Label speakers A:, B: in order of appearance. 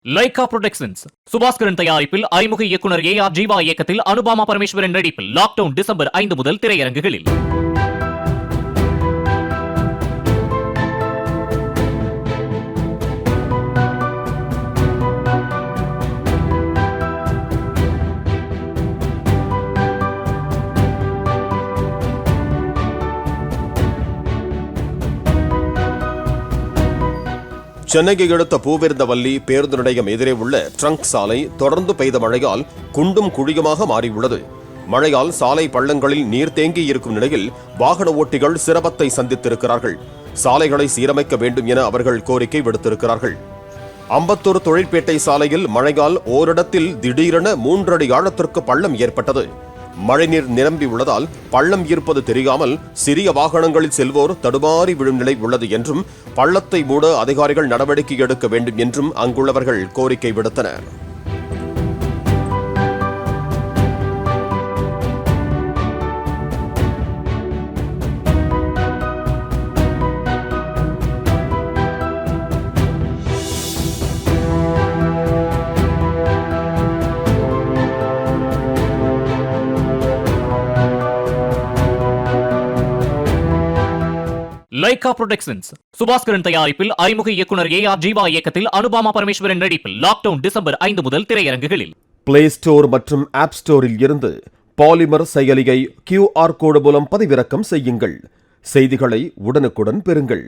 A: Lyca productions Subaskaran தயாரிப்பில் அறிமுக இயக்குனர் AR ஜீவா இயக்கத்தில் அனுபாமா பரமேஸ்வரன் நடிப்பில் லாக்டவுன் டிசம்பர் 5 முதல் திரையரங்குகளில்.
B: சென்னையை அடுத்த பூவிருந்தவல்லி பேருந்து நிலையம் எதிரே உள்ள ட்ரங்க் சாலை தொடர்ந்து பெய்த மழையால் குண்டும் குழியுமாக மாறியுள்ளது. மழையால் சாலை பள்ளங்களில் நீர் தேங்கி இருக்கும் நிலையில் வாகன ஓட்டிகள் சிரமத்தை சந்தித்திருக்கிறார்கள். சாலைகளை சீரமைக்க வேண்டும் என அவர்கள் கோரிக்கை விடுத்திருக்கிறார்கள். அம்பத்தூர் தொழிற்பேட்டை சாலையில் மழையால் ஓரிடத்தில் திடீரென 3 அடி ஆழத்திற்கு பள்ளம் ஏற்பட்டது. மழைநீர் நிரம்பி உள்ளதால் பள்ளம் இருப்பது தெரியாமல் சிறிய வாகனங்களில் செல்வோர் தடுமாறி விழும் நிலை உள்ளது என்றும் பள்ளத்தை மூட அதிகாரிகள் நடவடிக்கை எடுக்க வேண்டும் என்றும் அங்குள்ளவர்கள் கோரிக்கை விடுத்தனர்.
A: லைகா புரொடக்ஷன்ஸ் சுபாஸ்கரன் தயாரிப்பில் அறிமுக இயக்குனர் AR ஜீவா இயக்கத்தில் அனுபாமா பரமேஸ்வரன் நடிப்பில் லாக்டவுன் டிசம்பர் 5 முதல் திரையரங்குகளில்.
B: பிளே ஸ்டோர் மற்றும் ஆப் ஸ்டோரில் இருந்து பாலிமர் செயலியை QR கோடு மூலம் பதிவிறக்கம் செய்யுங்கள். செய்திகளை உடனுக்குடன் பெறுங்கள்.